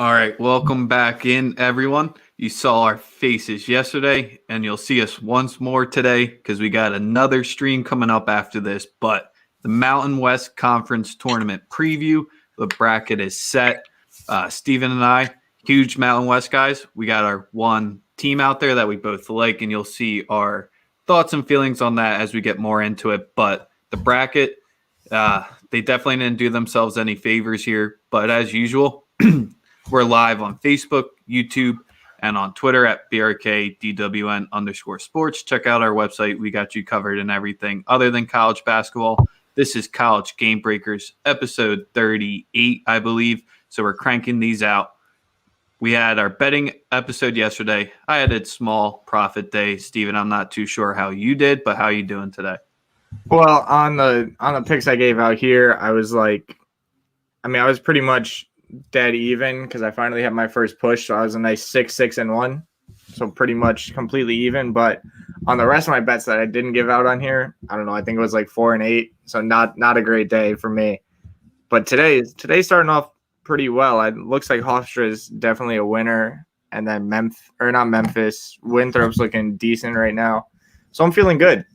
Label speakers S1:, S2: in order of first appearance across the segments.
S1: All right, welcome back in, everyone. You saw our faces yesterday, and you'll see us once more today because we got another stream coming up after this. But the Mountain West Conference Tournament preview, the bracket is set. Steven and I, huge Mountain West guys, we got our one team out there that we both like, and you'll see our thoughts and feelings on that as we get more into it. But the bracket, they definitely didn't do themselves any favors here. But as usual, we're live on Facebook, YouTube, and on Twitter at BRKDWN_sports. Check out our website. We got you covered in everything other than college basketball. This is College Gamebreakers, episode 38, I believe. So we're cranking these out. We had our betting episode yesterday. I had a small profit day. Steven, I'm not too sure how you did, but how are you doing today?
S2: Well, on the picks I gave out here, I was pretty much dead even because I finally had my first push, so I was a nice 6-6-1, so pretty much completely even. But on the rest of my bets that I didn't give out on here, I don't know, I think it was like 4-8, so not a great day for me. But today's starting off pretty well. It looks like Hofstra is definitely a winner, and then Winthrop's looking decent right now, so I'm feeling good.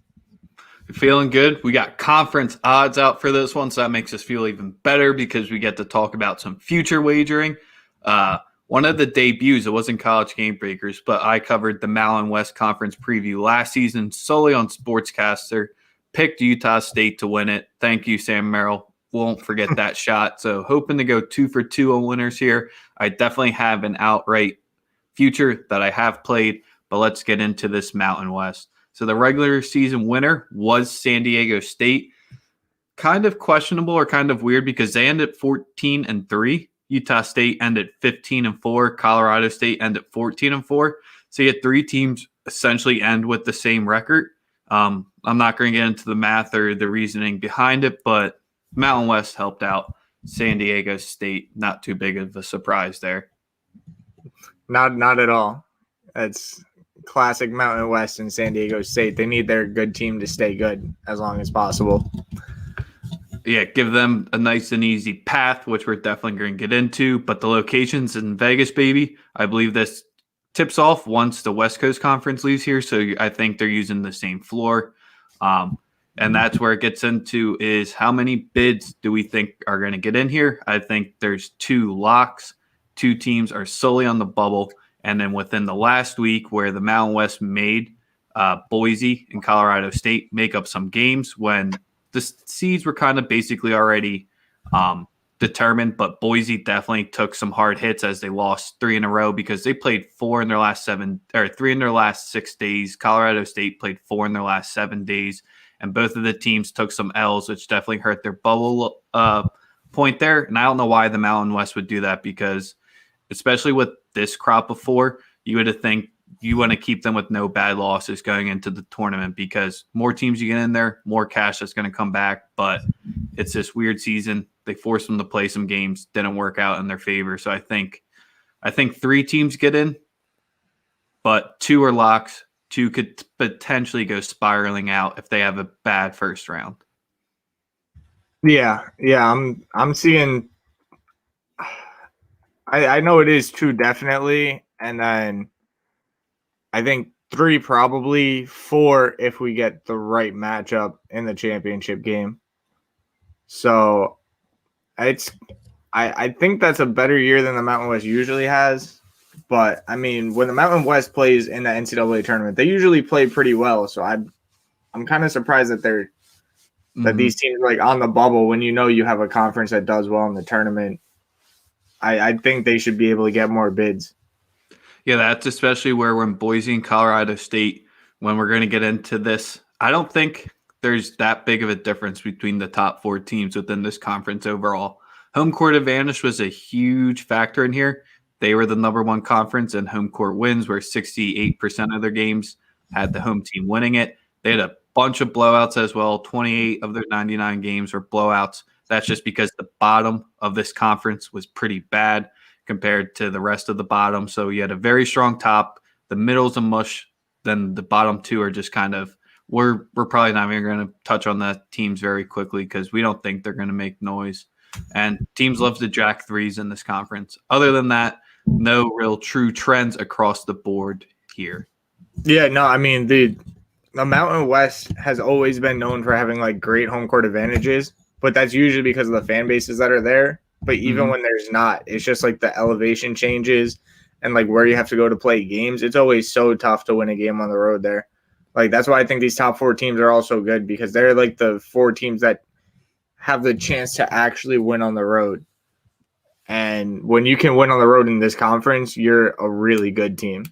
S1: Feeling good. We got conference odds out for this one, so that makes us feel even better because we get to talk about some future wagering. One of the debuts, it wasn't College Gamebreakers, but I covered the Mountain West Conference preview last season solely on Sportscaster. Picked Utah State to win it. Thank you, Sam Merrill. Won't forget that shot. So hoping to go 2 for 2 on winners here. I definitely have an outright future that I have played, but let's get into this Mountain West. So the regular season winner was San Diego State. Kind of questionable or kind of weird because they ended 14-3. Utah State ended 15-4. Colorado State ended 14-4. So you had three teams essentially end with the same record. I'm not going to get into the math or the reasoning behind it, but Mountain West helped out San Diego State. Not too big of a surprise there.
S2: Not at all. That's classic Mountain West and San Diego State. They need their good team to stay good as long as possible.
S1: Yeah, give them a nice and easy path, which we're definitely going to get into. But the locations in Vegas, baby, I believe this tips off once the West Coast Conference leaves here. So I think they're using the same floor. And that's where it gets into is how many bids do we think are going to get in here? I think there's 2 locks. 2 teams are solely on the bubble. And then within the last week where the Mountain West made Boise and Colorado State make up some games when the seeds were kind of basically already determined, but Boise definitely took some hard hits as they lost 3 in a row because they played 3 in their last 6 days. Colorado State played 4 in their last 7 days, and both of the teams took some L's, which definitely hurt their bubble point there. And I don't know why the Mountain West would do that because especially with this crop of 4, you would think you want to keep them with no bad losses going into the tournament because more teams you get in there, more cash that's going to come back. But it's this weird season. They forced them to play some games, didn't work out in their favor. So I think 3 teams get in, but 2 are locks. 2 could potentially go spiraling out if they have a bad first round.
S2: Yeah, I'm seeing. I know it is 2 definitely, and then I think 3 probably, 4 if we get the right matchup in the championship game. So I think that's a better year than the Mountain West usually has. But I mean, when the Mountain West plays in the NCAA tournament, they usually play pretty well. So I'm kind of surprised that that these teams are like on the bubble when you have a conference that does well in the tournament. I think they should be able to get more bids.
S1: Yeah, that's especially where we're in Boise and Colorado State when we're going to get into this. I don't think there's that big of a difference between the top 4 teams within this conference overall. Home court advantage was a huge factor in here. They were the number 1 conference in home court wins, where 68% of their games had the home team winning it. They had a bunch of blowouts as well. 28 of their 99 games were blowouts. That's just because the bottom of this conference was pretty bad compared to the rest of the bottom. So you had a very strong top. The middle's a mush. Then the bottom 2 are just kind of, we're probably not even going to touch on the teams very quickly because we don't think they're going to make noise. And teams love to jack threes in this conference. Other than that, no real true trends across the board here.
S2: Yeah, no, I mean the Mountain West has always been known for having like great home court advantages, but that's usually because of the fan bases that are there. But even when there's not, it's just like the elevation changes and like where you have to go to play games. It's always so tough to win a game on the road there. Like that's why I think these top 4 teams are all so good, because they're like the 4 teams that have the chance to actually win on the road. And when you can win on the road in this conference, you're a really good team.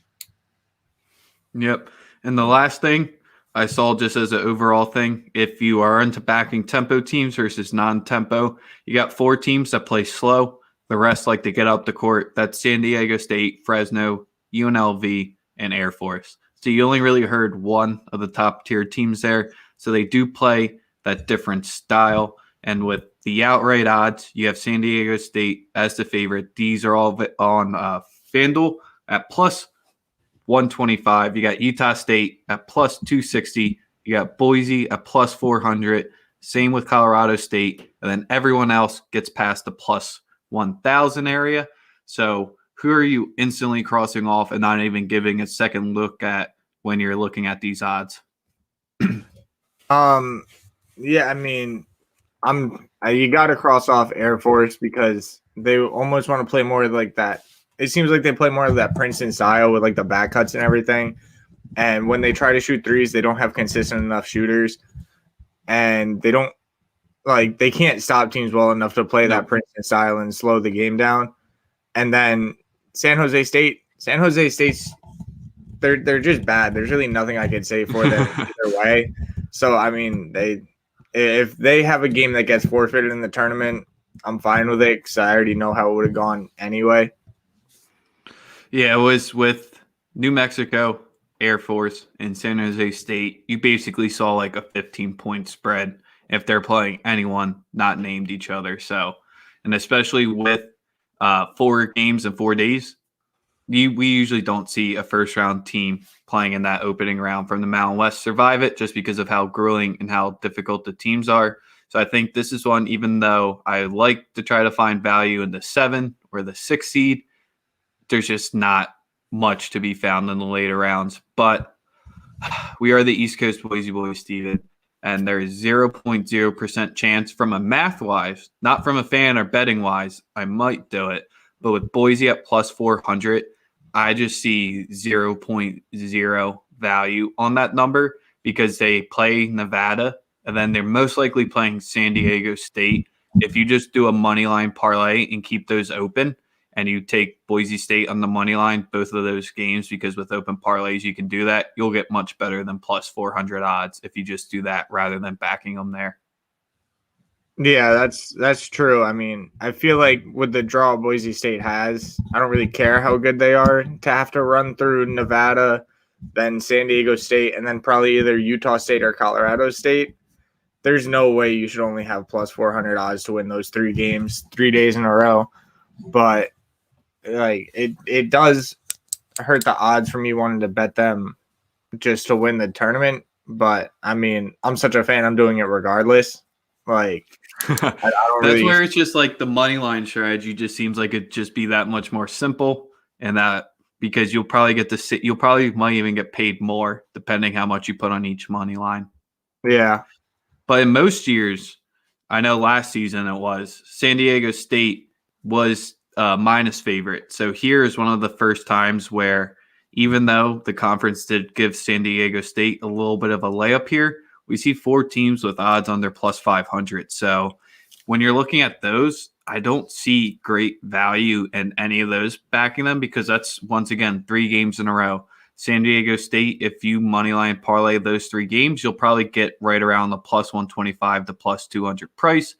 S1: Yep. And the last thing I saw, just as an overall thing, if you are into backing tempo teams versus non-tempo, you got 4 teams that play slow. The rest like to get up the court. That's San Diego State, Fresno, UNLV, and Air Force. So you only really heard one of the top tier teams there. So they do play that different style. And with the outright odds, you have San Diego State as the favorite. These are all on FanDuel at plus 125. You got Utah State at plus 260. You got Boise at plus 400. Same with Colorado State. And then everyone else gets past the plus 1,000 area. So who are you instantly crossing off and not even giving a second look at when you're looking at these odds?
S2: Yeah, I mean, you got to cross off Air Force because they almost want to play more like that. It seems like they play more of that Princeton style with like the back cuts and everything. And when they try to shoot threes, they don't have consistent enough shooters, and they can't stop teams well enough to play that Princeton style and slow the game down. And then San Jose State's they're just bad. There's really nothing I could say for them either way. So I mean, if they have a game that gets forfeited in the tournament, I'm fine with it because I already know how it would have gone anyway.
S1: Yeah, it was with New Mexico, Air Force, and San Jose State. You basically saw like a 15-point spread if they're playing anyone not named each other. So, and especially with 4 games in 4 days, we usually don't see a first-round team playing in that opening round from the Mountain West survive it, just because of how grueling and how difficult the teams are. So I think this is one, even though I like to try to find value in the 7 or the 6 seed, there's just not much to be found in the later rounds. But we are the East Coast Boise Boys, Steven, and there's 0.0% chance from a math-wise, not from a fan or betting-wise, I might do it. But with Boise at plus 400, I just see 0.0 value on that number because they play Nevada, and then they're most likely playing San Diego State. If you just do a money line parlay and keep those open, and you take Boise State on the money line, both of those games, because with open parlays you can do that, you'll get much better than plus 400 odds if you just do that rather than backing them there.
S2: Yeah, that's true. I mean, I feel like with the draw Boise State has, I don't really care how good they are to have to run through Nevada, then San Diego State, and then probably either Utah State or Colorado State. There's no way you should only have plus 400 odds to win those 3 games 3 days in a row. But like it does hurt the odds for me wanting to bet them just to win the tournament. But I mean, I'm such a fan, I'm doing it regardless. Like
S1: That's where it's just like the money line strategy just seems like it'd just be that much more simple, and that because you'll probably might even get paid more depending how much you put on each money line.
S2: Yeah.
S1: But in most years, I know last season it was San Diego State was minus favorite. So here is one of the first times where even though the conference did give San Diego State a little bit of a layup here, we see 4 teams with odds under plus 500. So when you're looking at those, I don't see great value in any of those backing them because that's, once again, 3 games in a row. San Diego State, if you moneyline parlay those 3 games, you'll probably get right around the plus 125 to plus 200 price.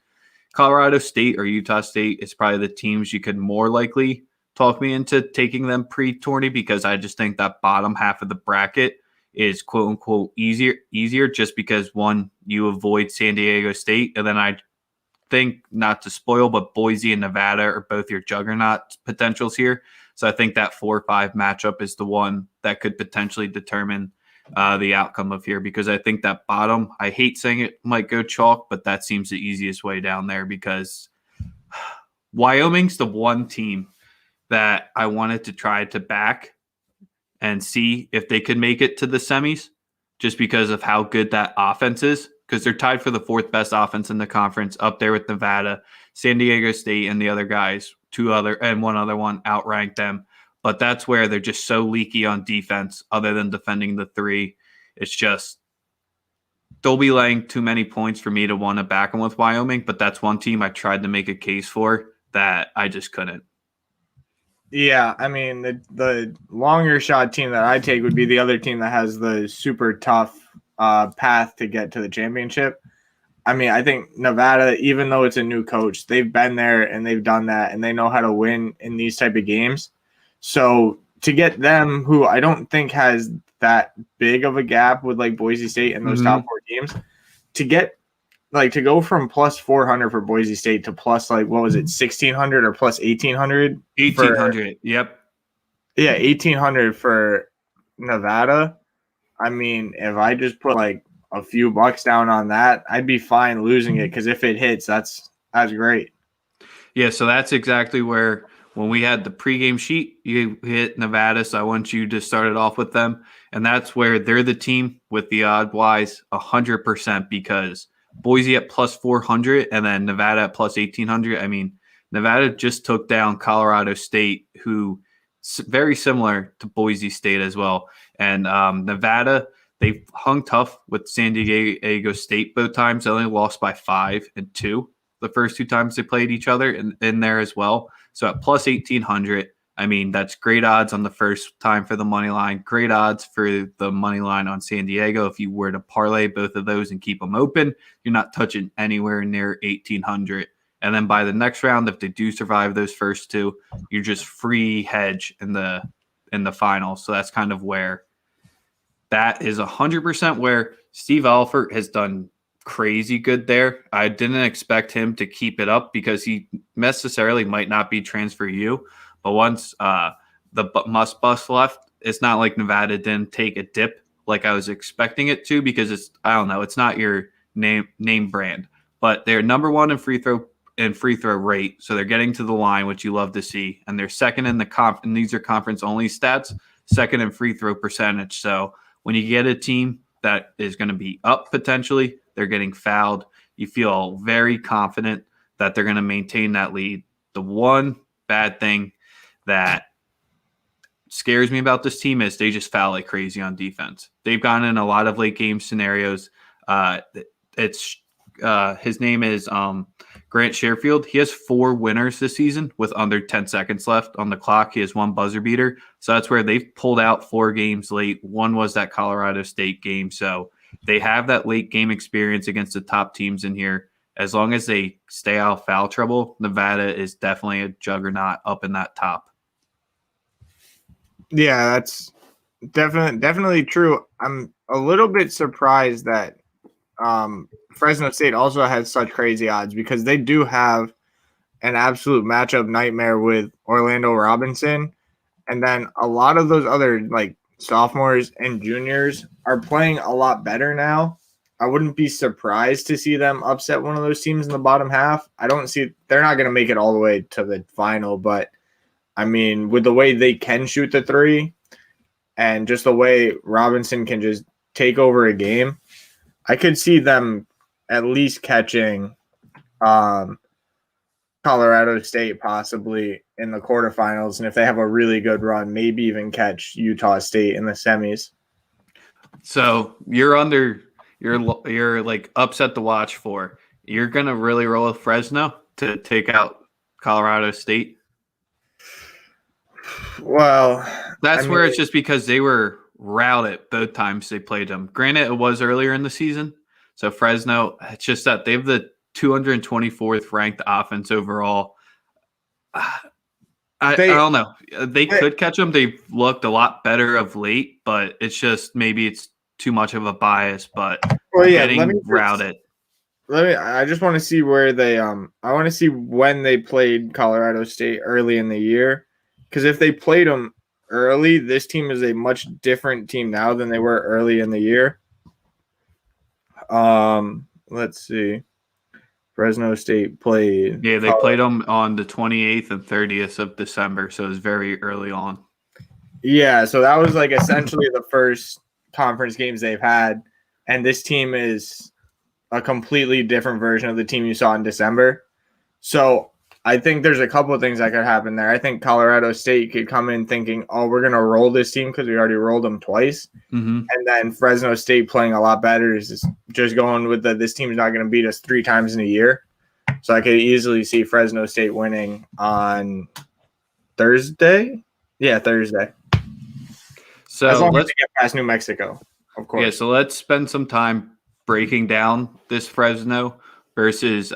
S1: Colorado State or Utah State is probably the teams you could more likely talk me into taking them pre-tourney because I just think that bottom half of the bracket is quote unquote easier just because one, you avoid San Diego State, and then I think, not to spoil, but Boise and Nevada are both your juggernaut potentials here. So I think that 4-5 matchup is the one that could potentially determine the outcome of here because I think that bottom, I hate saying it might go chalk, but that seems the easiest way down there because Wyoming's the one team that I wanted to try to back and see if they could make it to the semis just because of how good that offense is, because they're tied for the fourth best offense in the conference, up there with Nevada, San Diego State, and the other guys, one other one outrank them. But that's where they're just so leaky on defense other than defending the three. It's just they'll be laying too many points for me to want to back them with Wyoming, but that's one team I tried to make a case for that I just couldn't.
S2: Yeah, I mean, the longer shot team that I take would be the other team that has the super tough path to get to the championship. I mean, I think Nevada, even though it's a new coach, they've been there and they've done that, and they know how to win in these type of games. So to get them, who I don't think has that big of a gap with like Boise State and those top four teams, to go from plus 400 for Boise State to plus, like, what was it, 1,600 or plus 1,800?
S1: 1,800, yep.
S2: Yeah, 1,800 for Nevada. I mean, if I just put like a few bucks down on that, I'd be fine losing it, because if it hits, that's great.
S1: Yeah, so that's exactly where when we had the pregame sheet, you hit Nevada, so I want you to start it off with them. And that's where they're the team with the odd-wise 100%, because Boise at plus 400 and then Nevada at plus 1,800. I mean, Nevada just took down Colorado State, who very similar to Boise State as well. And Nevada, they hung tough with San Diego State both times. They only lost by 5 and 2 the first two times they played each other in there as well. So at plus 1,800, I mean, that's great odds on the first time for the money line, great odds for the money line on San Diego. If you were to parlay both of those and keep them open, you're not touching anywhere near 1,800. And then by the next round, if they do survive those first two, you're just free hedge in the finals. So that's kind of where that is 100% where Steve Alford has done crazy good there. I didn't expect him to keep it up because he necessarily might not be transfer you. But once the must bust left, it's not like Nevada didn't take a dip like I was expecting it to, because it's not your name brand, but they're number one in free throw rate, so they're getting to the line, which you love to see, and they're second in the and these are conference only stats, second in free throw percentage. So when you get a team that is going to be up potentially, they're getting fouled, you feel very confident that they're going to maintain that lead. The one bad thing that scares me about this team is they just foul like crazy on defense. They've gotten in a lot of late game scenarios. His name is Grant Sherfield. He has 4 winners this season with under 10 seconds left on the clock. He has 1 buzzer beater. So that's where they've pulled out 4 games late. One was that Colorado State game. So they have that late game experience against the top teams in here. As long as they stay out of foul trouble, Nevada is definitely a juggernaut up in that top.
S2: Yeah, that's definitely true. I'm a little bit surprised that Fresno State also has such crazy odds, because they do have an absolute matchup nightmare with Orlando Robinson. And then a lot of those other like sophomores and juniors are playing a lot better now. I wouldn't be surprised to see them upset one of those teams in the bottom half. They're not going to make it all the way to the final, but I mean, with the way they can shoot the three and just the way Robinson can just take over a game, I could see them at least catching Colorado State possibly in the quarterfinals. And if they have a really good run, maybe even catch Utah State in the semis.
S1: So you're like upset to watch for. You're going to really roll with Fresno to take out Colorado State?
S2: Well,
S1: that's where it's just because they were routed both times they played them. Granted, it was earlier in the season. So Fresno, it's just that they have the 224th ranked offense overall. I don't know. They could catch them. They've looked a lot better of late, but it's just maybe it's too much of a bias. But getting routed.
S2: I just want to see where they I want to see when they played Colorado State early in the year, because if they played them early, this team is a much different team now than they were early in the year. Let's see. Fresno State played.
S1: Yeah, they played them on the 28th and 30th of December, so it was very early on.
S2: Yeah, so that was like essentially the first conference games they've had, and this team is a completely different version of the team you saw in December. So I think there's a couple of things that could happen there. I think Colorado State could come in thinking, oh, we're going to roll this team because we already rolled them twice.
S1: Mm-hmm.
S2: And then Fresno State playing a lot better is just going with this team's not going to beat us 3 times in a year. So I could easily see Fresno State winning on Thursday. Yeah, Thursday.
S1: So
S2: as long as they get past New Mexico, of course.
S1: Yeah, so let's spend some time breaking down this Fresno versus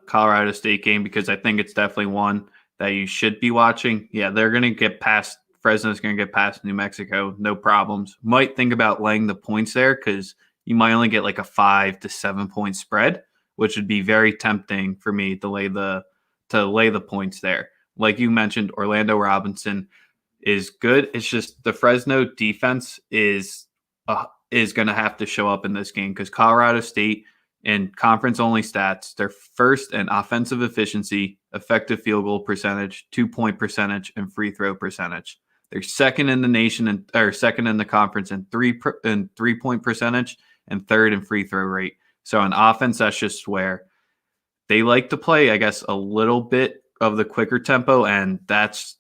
S1: Colorado State game because I think it's definitely one that you should be watching. Yeah, they're going to get past – Fresno's going to get past New Mexico, no problems. Might think about laying the points there because you might only get like a 5 to 7 point spread, which would be very tempting for me to lay the points there. Like you mentioned, Orlando Robinson is good. It's just the Fresno defense is going to have to show up in this game because Colorado State in conference-only stats, they're first in offensive efficiency, effective field goal percentage, 2-point percentage, and free throw percentage. They're second in the nation or second in the conference in 3-point percentage and third in free throw rate. So on offense, that's just where they like to play, I guess, a little bit of the quicker tempo, and that's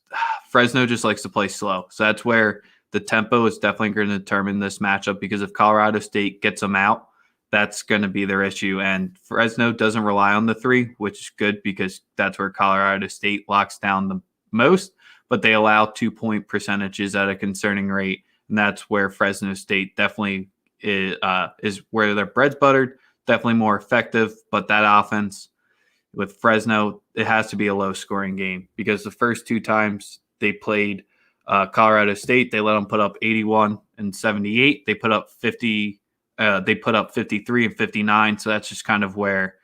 S1: Fresno just likes to play slow. So that's where the tempo is definitely going to determine this matchup because if Colorado State gets them out, that's going to be their issue. And Fresno doesn't rely on the 3, which is good because that's where Colorado State locks down the most, but they allow 2-point percentages at a concerning rate. And that's where Fresno State definitely is where their bread's buttered, definitely more effective. But that offense with Fresno, it has to be a low-scoring game because the first 2 times they played Colorado State, they let them put up 81 and 78. They put up 50. They put up 53 and 59. So that's just kind of where,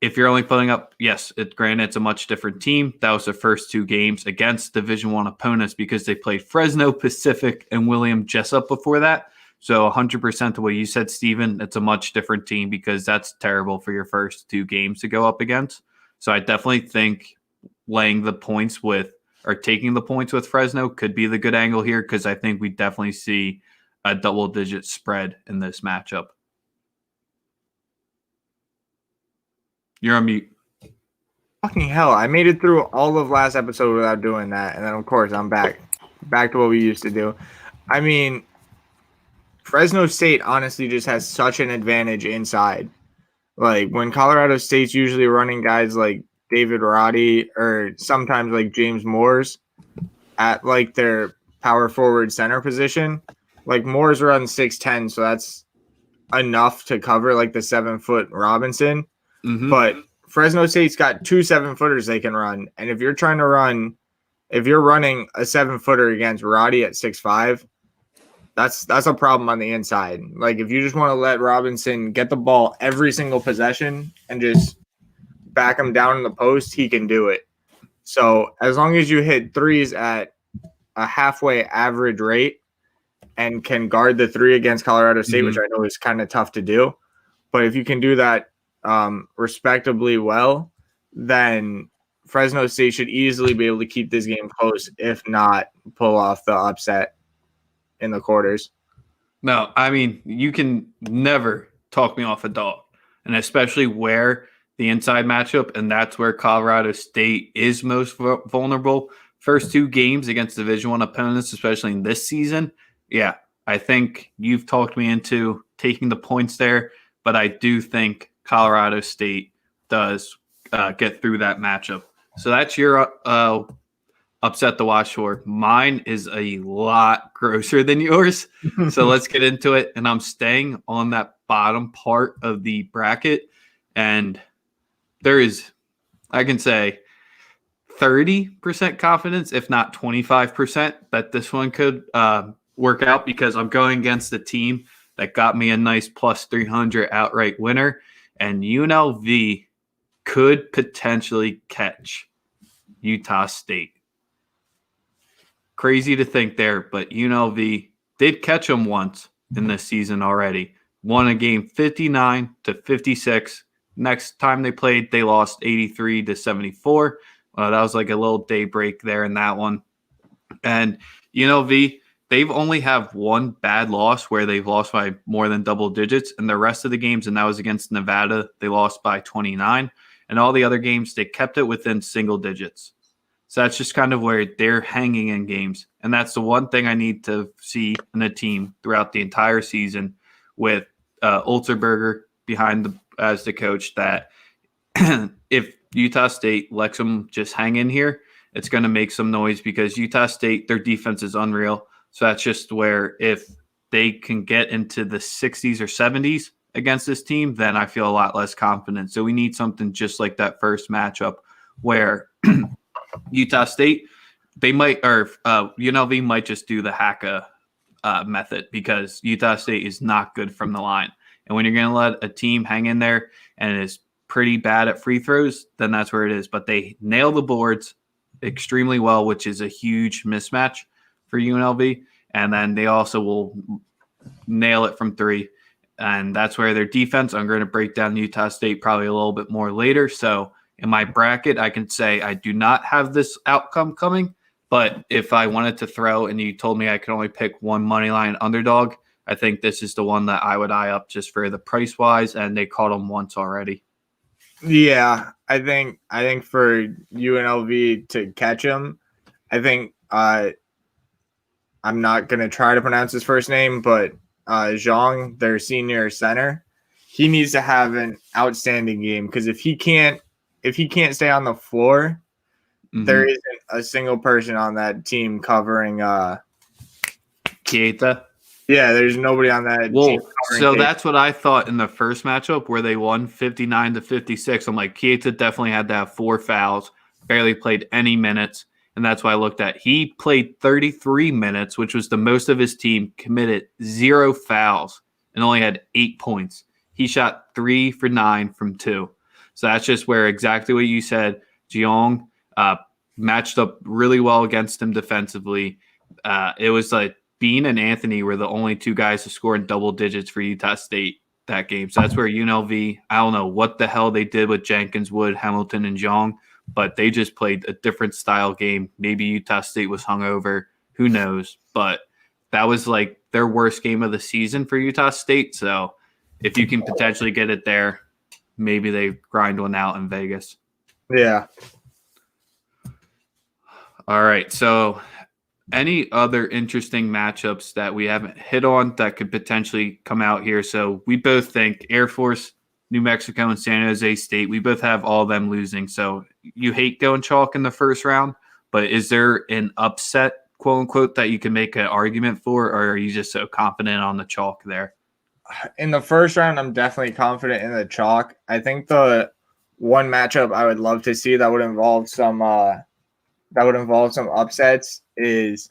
S1: if you're only putting up, yes, granted it's a much different team. That was the first 2 games against Division I opponents because they played Fresno, Pacific, and William Jessup before that. So 100% the way you said, Steven, it's a much different team because that's terrible for your first 2 games to go up against. So I definitely think laying the points with or taking the points with Fresno could be the good angle here because I think we definitely see a double-digit spread in this matchup. You're on mute.
S2: Fucking hell, I made it through all of last episode without doing that. And then, of course, I'm back to what we used to do. I mean, Fresno State honestly just has such an advantage inside. Like, when Colorado State's usually running guys like David Roddy or sometimes like James Moores at, like, their power forward center position, like, Moores runs 6'10", so that's enough to cover, like, the 7-foot Robinson.
S1: Mm-hmm.
S2: But Fresno State's got 2 7-footers they can run. And if you're running a 7-footer against Roddy at 6'5", that's a problem on the inside. Like, if you just want to let Robinson get the ball every single possession and just back him down in the post, he can do it. So as long as you hit threes at a halfway average rate and can guard the 3 against Colorado State, which I know is kind of tough to do, but if you can do that respectably well, then Fresno State should easily be able to keep this game close, if not pull off the upset in the quarters.
S1: No, I mean, you can never talk me off a dog, and especially where the inside matchup, and that's where Colorado State is most vulnerable. First 2 games against Division I opponents, especially in this season, yeah, I think you've talked me into taking the points there, but I do think Colorado State does get through that matchup. So that's your upset to watch for. Mine is a lot grosser than yours. So let's get into it. And I'm staying on that bottom part of the bracket. And there is, I can say, 30% confidence, if not 25%, that this one could work out because I'm going against the team that got me a nice plus 300 outright winner. And UNLV could potentially catch Utah State. Crazy to think there, but UNLV did catch them once in this season already. Won a game 59-56. Next time they played, they lost 83-74. That was like a little day break there in that one. And UNLV, they've only have one bad loss where they've lost by more than double digits, and the rest of the games, and that was against Nevada, they lost by 29. And all the other games, they kept it within single digits. So that's just kind of where they're hanging in games. And that's the one thing I need to see in a team throughout the entire season with Ulterberger as the coach, that if Utah State lets them just hang in here, it's going to make some noise because Utah State, their defense is unreal. So that's just where if they can get into the 60s or 70s against this team, then I feel a lot less confident. So we need something just like that first matchup where Utah State, they might, or UNLV might just do the Haka method because Utah State is not good from the line. And when you're going to let a team hang in there and it is pretty bad at free throws, then that's where it is. But they nail the boards extremely well, which is a huge mismatch for UNLV. And then they also will nail it from three. And that's where their defense, I'm going to break down Utah State probably a little bit more later. So in my bracket, I can say I do not have this outcome coming. But if I wanted to throw and you told me I could only pick one money line underdog, I think this is the one that I would eye up just for the price wise. And they caught them once already.
S2: Yeah, I think for UNLV to catch him, I think I'm not going to try to pronounce his first name, but Zhang, their senior center, he needs to have an outstanding game because if he can't stay on the floor, there isn't a single person on that team covering
S1: Keita.
S2: Yeah, there's nobody on that team.
S1: So that's what I thought in the first matchup where they won 59-56. I'm like, Keita definitely had to have 4 fouls, barely played any minutes. And that's why I looked at. He played 33 minutes, which was the most of his team, committed 0 fouls, and only had 8 points. He shot 3 for 9 from 2. So that's just where exactly what you said. Jeong matched up really well against him defensively. It was like Bean and Anthony were the only 2 guys to score in double digits for Utah State that game. So that's where UNLV, I don't know what the hell they did with Jenkins, Wood, Hamilton, and Jeong, but they just played a different style game. Maybe Utah State was hungover. Who knows? But that was like their worst game of the season for Utah State. So if you can potentially get it there, maybe they grind one out in Vegas.
S2: Yeah.
S1: All right. So any other interesting matchups that we haven't hit on that could potentially come out here? So we both think Air Force, New Mexico, and San Jose State, we both have all of them losing. So you hate going chalk in the first round, but is there an upset, quote unquote, that you can make an argument for, or are you just so confident on the chalk there?
S2: In the first round, I'm definitely confident in the chalk. I think the one matchup I would love to see that would involve some upsets is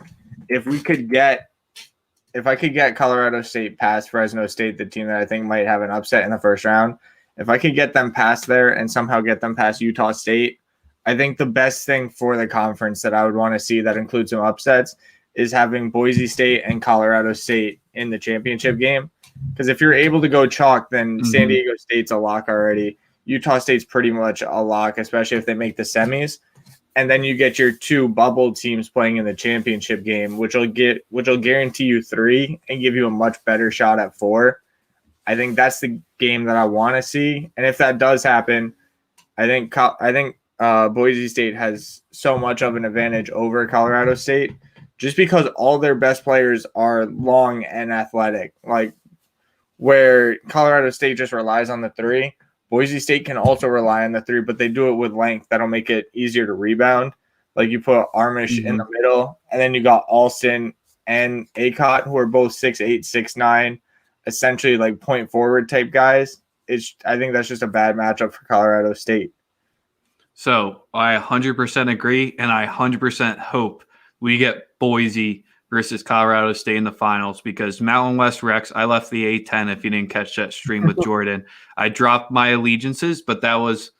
S2: if I could get Colorado State past Fresno State, the team that I think might have an upset in the first round. If I could get them past there and somehow get them past Utah State, I think the best thing for the conference that I would want to see that includes some upsets is having Boise State and Colorado State in the championship game. Because if you're able to go chalk, then San Diego State's a lock already. Utah State's pretty much a lock, especially if they make the semis. And then you get your 2 bubble teams playing in the championship game, which will guarantee you 3 and give you a much better shot at 4. I think that's the game that I want to see. And if that does happen, I think Boise State has so much of an advantage over Colorado State just because all their best players are long and athletic. Like where Colorado State just relies on the 3, Boise State can also rely on the 3, but they do it with length. That'll make it easier to rebound. Like you put Armish in the middle, and then you got Alston and Acott, who are both 6'8", 6'9", essentially like point forward type guys. I think that's just a bad matchup for Colorado State.
S1: So I 100% agree, and I 100% hope we get Boise versus Colorado State in the finals because Mountain West Rex, I left the A10 if you didn't catch that stream with Jordan. I dropped my allegiances, but that was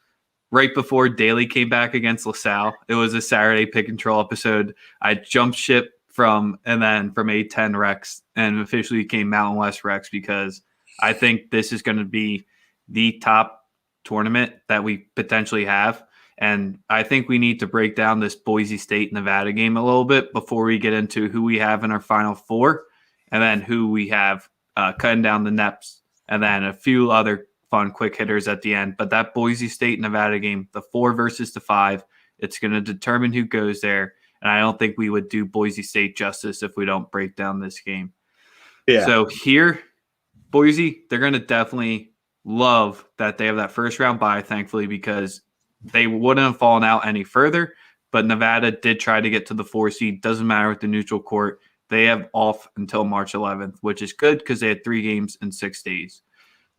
S1: right before Daly came back against LaSalle. It was a Saturday pick and roll episode. I jumped ship from A10 Rex and officially became Mountain West Rex because I think this is going to be the top tournament that we potentially have. And I think we need to break down this Boise State Nevada game a little bit before we get into who we have in our Final Four and then who we have cutting down the nets and then a few other fun quick hitters at the end. But that Boise State Nevada game, the 4 versus the 5, it's going to determine who goes there. And I don't think we would do Boise State justice if we don't break down this game.
S2: Yeah.
S1: So here, Boise, they're going to definitely love that they have that first round bye, thankfully, because they wouldn't have fallen out any further. But Nevada did try to get to the 4 seed. Doesn't matter with the neutral court. They have off until March 11th, which is good because they had 3 games in 6 days.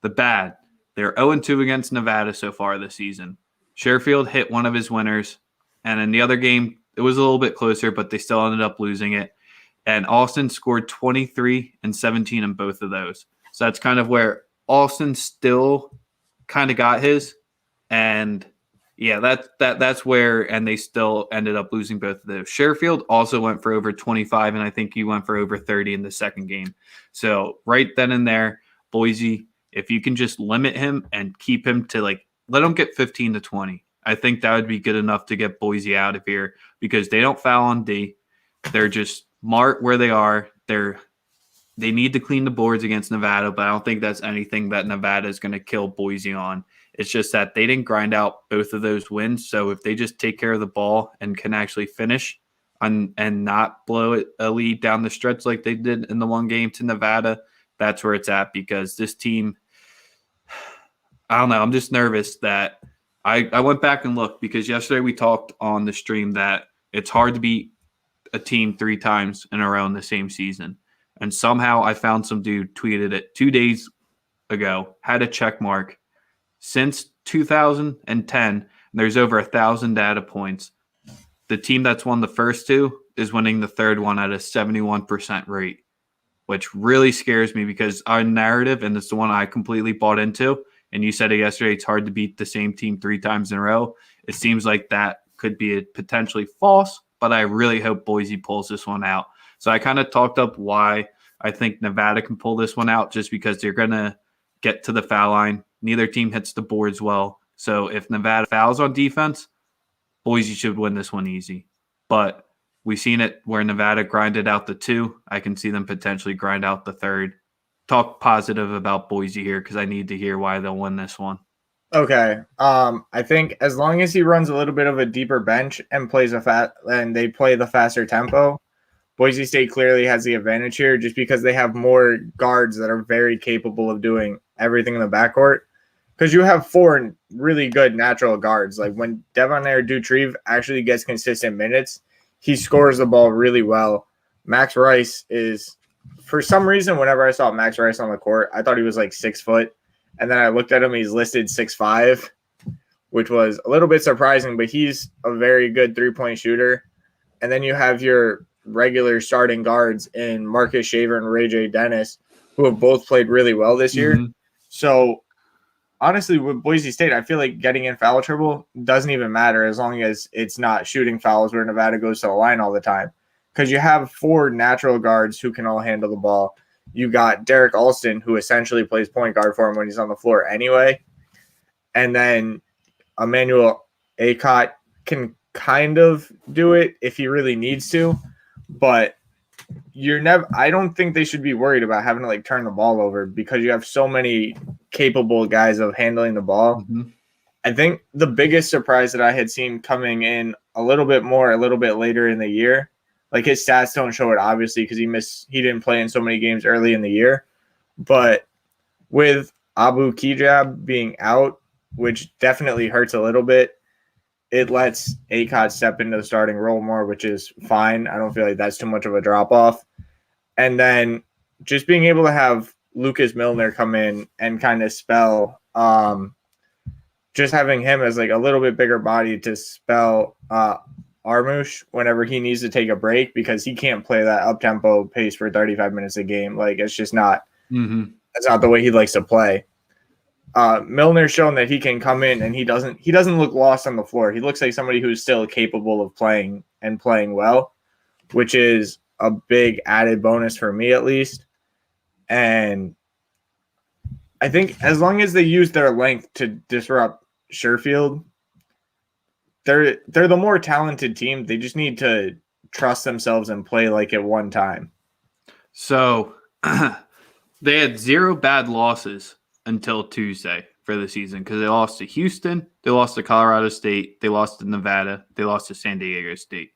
S1: The bad, they're 0-2 against Nevada so far this season. Sherfield hit one of his winners. And in the other game, it was a little bit closer, but they still ended up losing it. And Austin scored 23 and 17 in both of those. So that's kind of where Austin still kind of got his. And yeah, that's where, and they still ended up losing both of those. Sherfield also went for over 25, and I think he went for over 30 in the second game. So right then and there, Boise, if you can just limit him and keep him to let him get 15 to 20. I think that would be good enough to get Boise out of here because they don't foul on D. They're just smart where they are. They need to clean the boards against Nevada, but I don't think that's anything that Nevada is going to kill Boise on. It's just that they didn't grind out both of those wins. So if they just take care of the ball and can actually finish and not blow it a lead down the stretch like they did in the one game to Nevada, that's where it's at because this team, I don't know, I'm just nervous that I went back and looked because yesterday we talked on the stream that it's hard to beat a team 3 times in a row in the same season. And somehow I found some dude tweeted it 2 days ago, had a check mark. Since 2010, there's over 1,000 data points. The team that's won the first 2 is winning the third one at a 71% rate, which really scares me because our narrative, and it's the one I completely bought into, and you said it yesterday, it's hard to beat the same team 3 times in a row. It seems like that could be potentially false, but I really hope Boise pulls this one out. So I kind of talked up why I think Nevada can pull this one out just because they're going to get to the foul line. Neither team hits the boards well. So if Nevada fouls on defense, Boise should win this one easy. But we've seen it where Nevada grinded out the 2. I can see them potentially grind out the 3rd. Talk positive about Boise here because I need to hear why they'll win this one.
S2: Okay. I think as long as he runs a little bit of a deeper bench and plays and they play the faster tempo, Boise State clearly has the advantage here just because they have more guards that are very capable of doing everything in the backcourt. Because you have 4 really good natural guards. Like when Devonair Dutrieve actually gets consistent minutes, he scores the ball really well. Max Rice is, for some reason, whenever I saw Max Rice on the court, I thought he was like 6 foot. And then I looked at him, he's listed 6'5", which was a little bit surprising, but he's a very good 3-point shooter. And then you have your regular starting guards in Marcus Shaver and Ray J. Dennis, who have both played really well this year. So honestly, with Boise State, I feel like getting in foul trouble doesn't even matter as long as it's not shooting fouls where Nevada goes to the line all the time. Because you have 4 natural guards who can all handle the ball. You got Derek Alston, who essentially plays point guard for him when he's on the floor anyway. And then Emmanuel Acott can kind of do it if he really needs to. But I don't think they should be worried about having to turn the ball over because you have so many capable guys of handling the ball. I think the biggest surprise that I had seen coming in a little bit later in the year, his stats don't show it obviously because he didn't play in so many games early in the year, but with Abu Kijab being out, which definitely hurts a little bit, it lets Acott step into the starting role more, which is fine. I don't feel like that's too much of a drop-off. And then just being able to have Lucas Milner come in and kind of spell, just having him as a little bit bigger body to spell Armush whenever he needs to take a break because he can't play that up-tempo pace for 35 minutes a game. It's just not that's not the way he likes to play. Milner's shown that he can come in and he doesn't look lost on the floor. He looks like somebody who's still capable of playing and playing well, which is a big added bonus for me at least. And I think as long as they use their length to disrupt Sherfield, they're the more talented team. They just need to trust themselves and play like at one time.
S1: So they had 0 bad losses until Tuesday for the season because they lost to Houston, they lost to Colorado State, they lost to Nevada, they lost to San Diego State.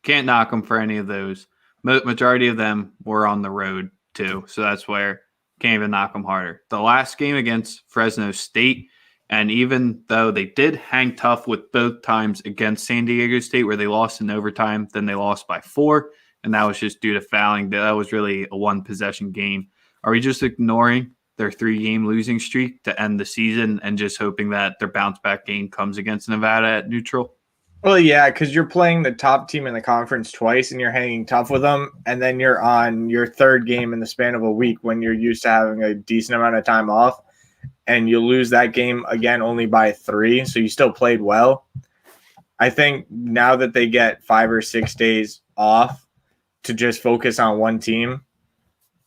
S1: Can't knock them for any of those. Majority of them were on the road too, so that's where can't even knock them harder. The last game against Fresno State, and even though they did hang tough with both times against San Diego State, where they lost in overtime, then they lost by 4, and that was just due to fouling. That was really a 1-possession game. Are we just ignoring their 3-game losing streak to end the season and just hoping that their bounce back game comes against Nevada at neutral?
S2: Well, yeah, because you're playing the top team in the conference twice and you're hanging tough with them. And then you're on your 3rd game in the span of a week when you're used to having a decent amount of time off. And you lose that game again only by 3. So you still played well. I think now that they get 5 or 6 days off to just focus on one team,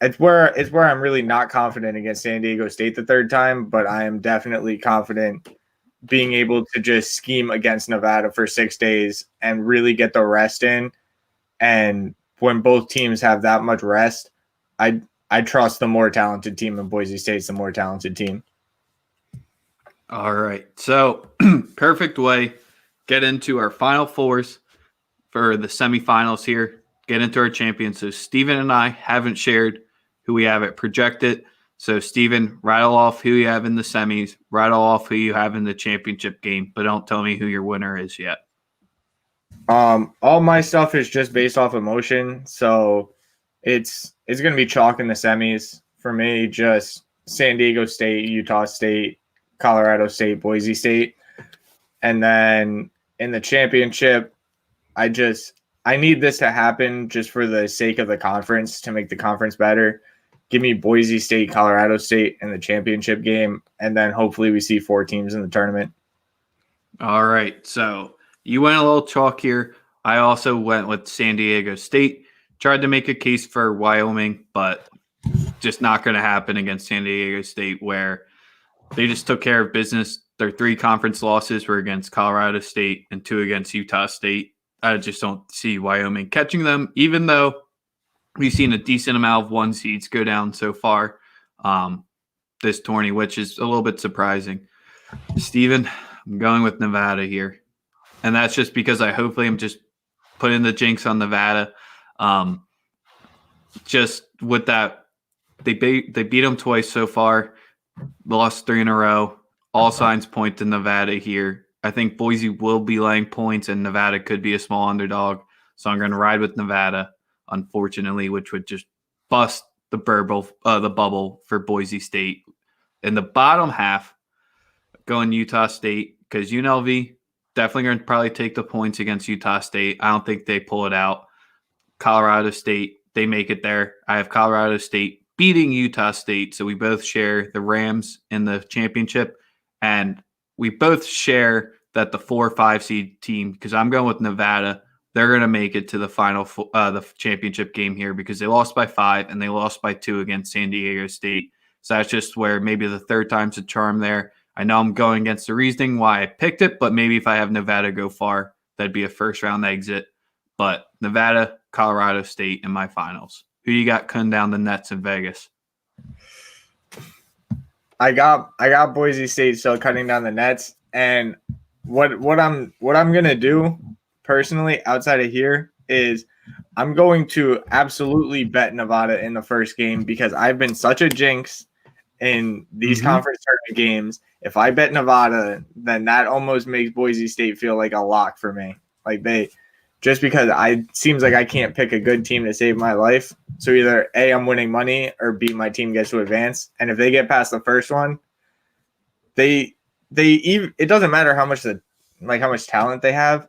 S2: it's where I'm really not confident against San Diego State the 3rd time, but I am definitely confident being able to just scheme against Nevada for 6 days and really get the rest in. And when both teams have that much rest, I trust the more talented team, and Boise State's the more talented team.
S1: All right. So perfect way. Get into our Final Fours for the semifinals here. Get into our champions. So Steven and I haven't shared who we have it projected. So, Steven, rattle off who you have in the semis, rattle off who you have in the championship game, but don't tell me who your winner is yet.
S2: All my stuff is just based off emotion, so it's going to be chalk in the semis for me. Just San Diego State, Utah State, Colorado State, Boise State, and then in the championship, I need this to happen just for the sake of the conference to make the conference better. Give me Boise State, Colorado State in the championship game, and then hopefully we see 4 teams in the tournament.
S1: All right. So you went a little chalk here. I also went with San Diego State. Tried to make a case for Wyoming, but just not going to happen against San Diego State, where they just took care of business. Their 3 conference losses were against Colorado State and 2 against Utah State. I just don't see Wyoming catching them, even though we've seen a decent amount of 1 seeds go down so far this tourney, which is a little bit surprising. Steven, I'm going with Nevada here. And that's just because hopefully I'm just putting the jinx on Nevada. Just with that, they beat them twice so far, lost 3 in a row. All signs point to Nevada here. I think Boise will be laying points, and Nevada could be a small underdog. So I'm going to ride with Nevada, unfortunately, which would just bust the bubble for Boise State. In the bottom half, going Utah State, because UNLV definitely going to probably take the points against Utah State. I don't think they pull it out. Colorado State, they make it there. I have Colorado State beating Utah State, so we both share the Rams in the championship, and we both share that the 4 or 5 seed team, because I'm going with Nevada, they're going to make it to the final, the championship game here, because they lost by 5 and they lost by 2 against San Diego State. So that's just where maybe the 3rd time's a charm there. I know I'm going against the reasoning why I picked it, but maybe if I have Nevada go far, that'd be a 1st-round exit. But Nevada, Colorado State in my finals. Who you got cutting down the nets in Vegas?
S2: I got Boise State still cutting down the nets, and what I'm gonna do personally outside of here is I'm going to absolutely bet Nevada in the first game, because I've been such a jinx in these conference tournament games. If I bet Nevada, then that almost makes Boise State feel like a lock for me. Like just because seems like I can't pick a good team to save my life. So either A, I'm winning money, or B, my team gets to advance. And if they get past the first one, it doesn't matter how much talent they have.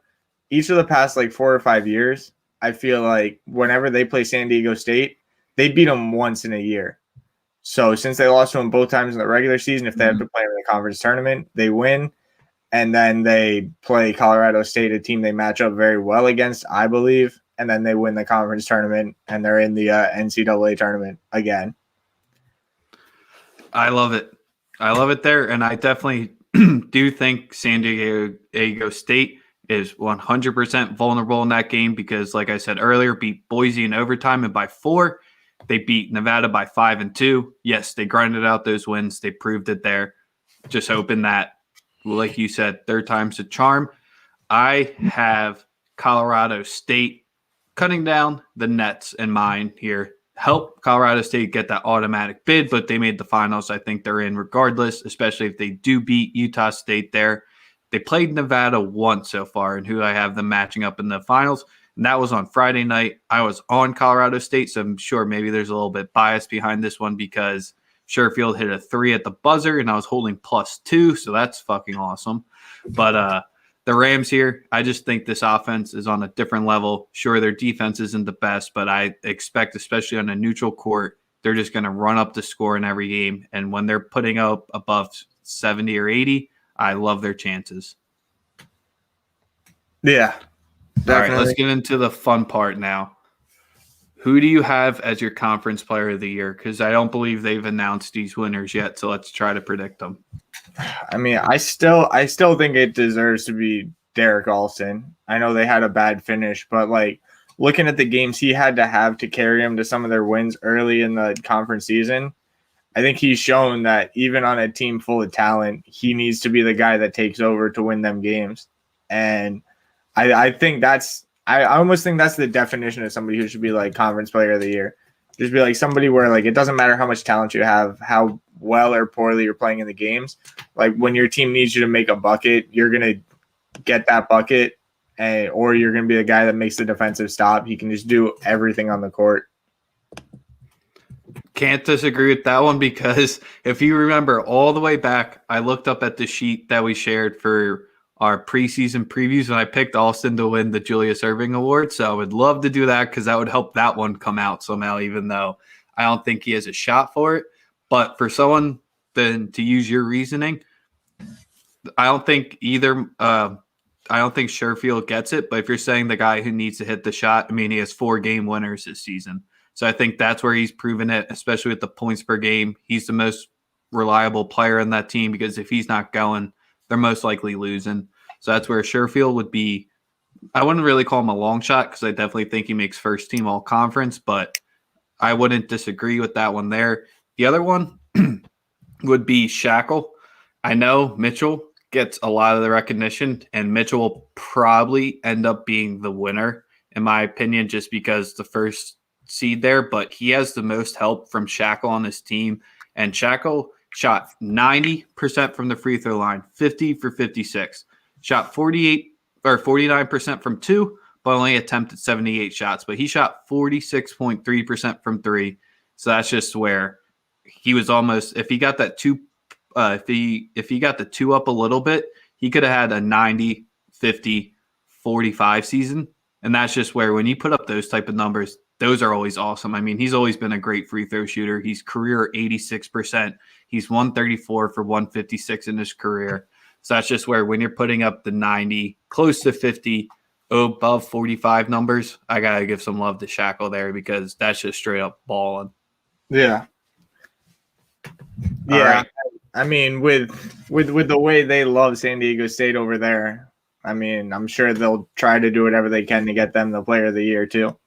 S2: Each of the past 4 or 5 years, I feel like whenever they play San Diego State, they beat them once in a year. So since they lost to them both times in the regular season, if they have to play in the conference tournament, they win. And then they play Colorado State, a team they match up very well against, I believe. And then they win the conference tournament, and they're in the NCAA tournament again.
S1: I love it. I love it there, and I definitely do think San Diego State is 100% vulnerable in that game because, like I said earlier, beat Boise in overtime and by 4. They beat Nevada by 5 and 2. Yes, they grinded out those wins. They proved it there. Just hoping that, like you said, third time's a charm. I have Colorado State cutting down the nets in mind here. Help Colorado State get that automatic bid, but they made the finals. I think they're in regardless, especially if they do beat Utah State there. They played Nevada once so far, and who I have them matching up in the finals. And that was on Friday night. I was on Colorado State, so I'm sure maybe there's a little bit bias behind this one because Sherfield hit a 3 at the buzzer, and I was holding +2, so that's fucking awesome. But the Rams here, I just think this offense is on a different level. Sure, their defense isn't the best, but I expect, especially on a neutral court, they're just going to run up the score in every game. And when they're putting up above 70 or 80, I love their chances.
S2: Yeah, definitely.
S1: All right, let's get into the fun part now. Who do you have as your conference player of the year? Because I don't believe they've announced these winners yet, so let's try to predict them.
S2: I mean, I still think it deserves to be Derek Alston. I know they had a bad finish, but like looking at the games he had to have to carry them to some of their wins early in the conference season, I think he's shown that even on a team full of talent, he needs to be the guy that takes over to win them games. And I think I almost think that's the definition of somebody who should be like conference player of the year. Just be like somebody where like it doesn't matter how much talent you have, how well or poorly you're playing in the games. Like when your team needs you to make a bucket, you're gonna get that bucket, or you're gonna be the guy that makes the defensive stop. He can just do everything on the court.
S1: Can't disagree with that one because if you remember all the way back, I looked up at the sheet that we shared for our preseason previews and I picked Alston to win the Julius Erving Award. So I would love to do that because that would help that one come out somehow, even though I don't think he has a shot for it. But for someone then to use your reasoning, I don't think either. I don't think Sherfield gets it. But if you're saying the guy who needs to hit the shot, I mean, he has 4 game winners this season. So I think that's where he's proven it, especially with the points per game. He's the most reliable player in that team because if he's not going, they're most likely losing. So that's where Sherfield would be. I wouldn't really call him a long shot because I definitely think he makes first team all conference, but I wouldn't disagree with that one there. The other one would be Shackle. I know Mitchell gets a lot of the recognition, and Mitchell will probably end up being the winner, in my opinion, just because the first seed there, but he has the most help from Shackle on his team, and Shackle shot 90% from the free throw line, 50 for 56. Shot 48 or 49% from 2, but only attempted 78 shots. But he shot 46.3% from 3. So that's just where he was almost. If he got that 2, if he got the 2 up a little bit, he could have had a 90, 50, 45 season. And that's just where when you put up those type of numbers, those are always awesome. I mean, he's always been a great free throw shooter. He's career 86%. He's 134 for 156 in his career. So that's just where when you're putting up the 90, close to 50, above 45 numbers, I got to give some love to Shackle there because that's just straight up balling.
S2: Yeah. Yeah. Right. I mean, with the way they love San Diego State over there, I mean, I'm sure they'll try to do whatever they can to get them the player of the year too.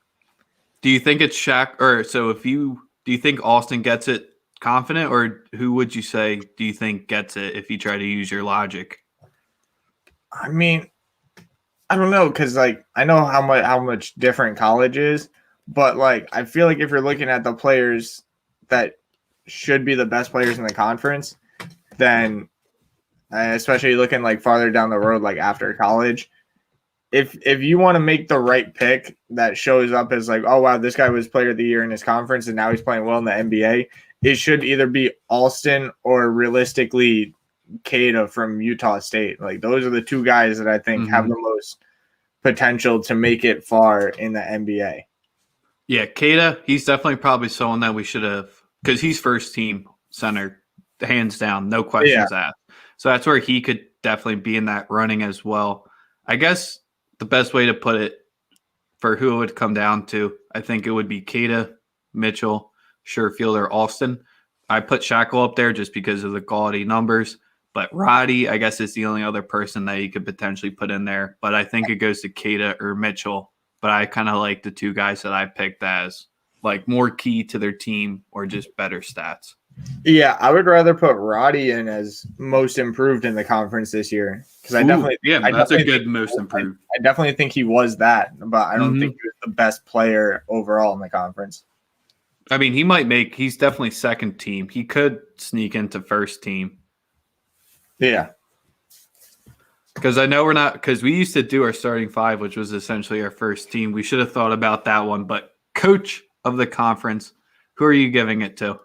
S1: Do you think it's Shaq do you think Alston gets it confident, or who would you say do you think gets it if you try to use your logic?
S2: I mean, I don't know because like I know how much different college is, but like I feel like if you're looking at the players that should be the best players in the conference, then especially looking like farther down the road, like after college, if you want to make the right pick that shows up as like, oh wow, this guy was player of the year in his conference and now he's playing well in the NBA, it should either be Alston or realistically Kada from Utah State. Like those are the 2 guys that I think have the most potential to make it far in the NBA.
S1: Yeah, Kada, he's definitely probably someone that we should have, because he's first team center, hands down, no questions asked. So that's where he could definitely be in that running as well. I guess the best way to put it for who it would come down to, I think it would be Kada, Mitchell, Sherfield, or Alston. I put Shackle up there just because of the quality numbers. But Roddy, I guess, is the only other person that you could potentially put in there. But I think it goes to Keita or Mitchell. But I kind of like the two guys that I picked as like more key to their team or just better stats.
S2: Yeah, I would rather put Roddy in as most improved in the conference this year because I definitely
S1: that's a good most improved.
S2: I definitely think he was that, but I don't think
S1: Mm-hmm.
S2: he was the best player overall in the conference.
S1: I mean, he's definitely second team. He could sneak into first team.
S2: Yeah.
S1: Because because we used to do our starting five, which was essentially our first team. We should have thought about that one. But coach of the conference, who are you giving it to?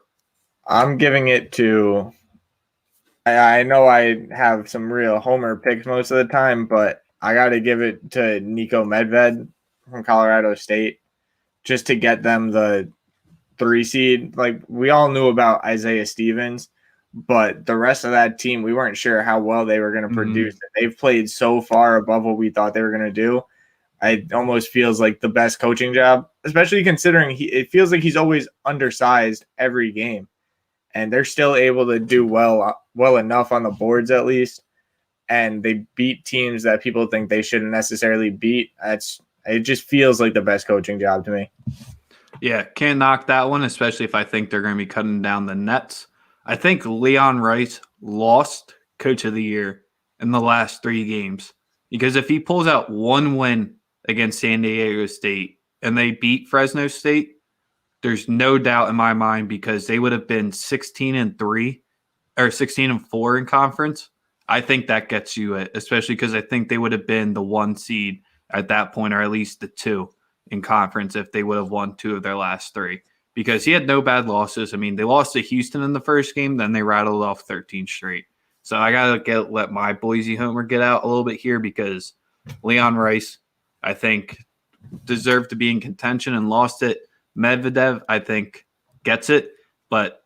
S2: I'm giving it to I know I have some real homer picks most of the time, but I got to give it to Nico Medved from Colorado State just to get them the 3 seed. Like we all knew about Isaiah Stevens, but the rest of that team, we weren't sure how well they were going to produce. They've played so far above what we thought they were going to do. It almost feels like the best coaching job, especially considering it feels like he's always undersized every game. And they're still able to do well enough on the boards at least. And they beat teams that people think they shouldn't necessarily beat. It just feels like the best coaching job to me.
S1: Yeah, can't knock that one, especially if I think they're going to be cutting down the nets. I think Leon Rice lost Coach of the Year in the last 3 games because if he pulls out one win against San Diego State and they beat Fresno State, there's no doubt in my mind because they would have been 16-3 or 16-4 in conference. I think that gets you it, especially because I think they would have been the 1 seed at that point, or at least the 2 in conference if they would have won 2 of their last 3. Because he had no bad losses. I mean, they lost to Houston in the first game, then they rattled off 13 straight. So I gotta let my Boise homer get out a little bit here because Leon Rice, I think, deserved to be in contention and lost it. Medvedev, I think, gets it, but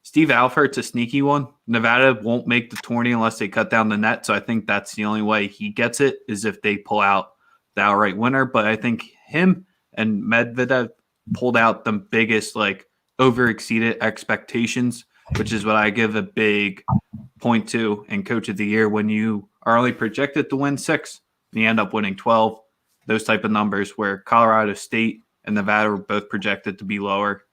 S1: Steve Alfert's a sneaky one. Nevada won't make the tourney unless they cut down the net, so I think that's the only way he gets it is if they pull out the outright winner. But I think him and Medvedev pulled out the biggest, like, over-exceeded expectations, which is what I give a big point to in Coach of the Year when you are only projected to win 6 and you end up winning 12. Those type of numbers where Colorado State and Nevada were both projected to be lower,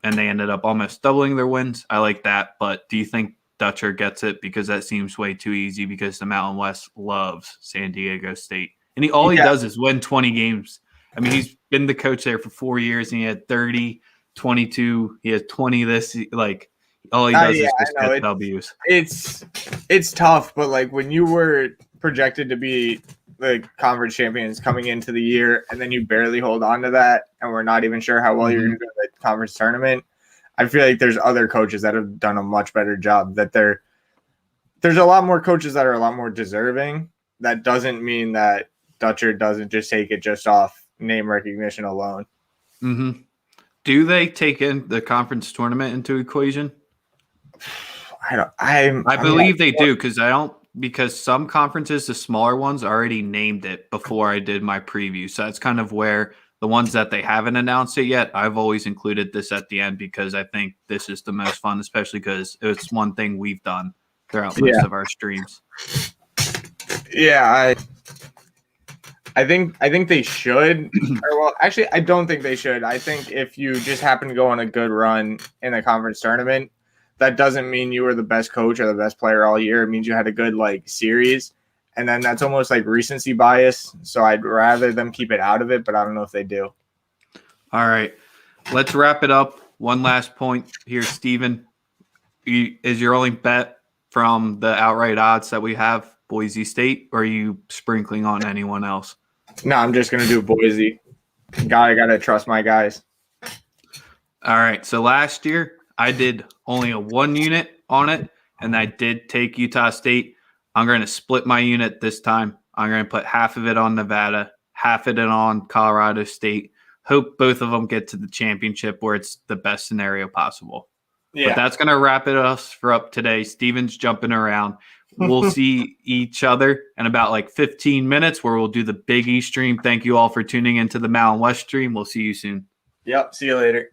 S1: and they ended up almost doubling their wins. I like that, but do you think Dutcher gets it? Because that seems way too easy because the Mountain West loves San Diego State. And he does is win 20 games. I mean, he's been the coach there for 4 years, and he had 30, 22. He has 20 this – like, all he does is just get W's.
S2: It's tough, but, like, when you were projected to be – the conference champions coming into the year, and then you barely hold on to that, and we're not even sure how well you're going to do in the conference tournament. I feel like there's other coaches that have done a much better job. That there's a lot more coaches that are a lot more deserving. That doesn't mean that Dutcher doesn't just take it just off name recognition alone.
S1: Mm-hmm. Do they take in the conference tournament into equation? I believe they do because some conferences, the smaller ones, already named it before I did my preview. So that's kind of where the ones that they haven't announced it yet, I've always included this at the end because I think this is the most fun, especially because it's one thing we've done throughout most of our streams.
S2: Yeah, I think they should. Well, actually, I don't think they should. I think if you just happen to go on a good run in a conference tournament, that doesn't mean you were the best coach or the best player all year. It means you had a good series, and then that's almost like recency bias. So I'd rather them keep it out of it, but I don't know if they do.
S1: All right, let's wrap it up. One last point here, Steven. Is your only bet from the outright odds that we have Boise State, or are you sprinkling on anyone else?
S2: No, I'm just gonna do Boise. I gotta trust my guys.
S1: All right, so last year I did only a 1 unit on it, and I did take Utah State. I'm going to split my unit this time. I'm going to put half of it on Nevada, half of it on Colorado State. Hope both of them get to the championship where it's the best scenario possible. Yeah. But that's going to wrap it up today. Steven's jumping around. We'll see each other in about 15 minutes where we'll do the Big E stream. Thank you all for tuning into the Mountain West stream. We'll see you soon.
S2: Yep. See you later.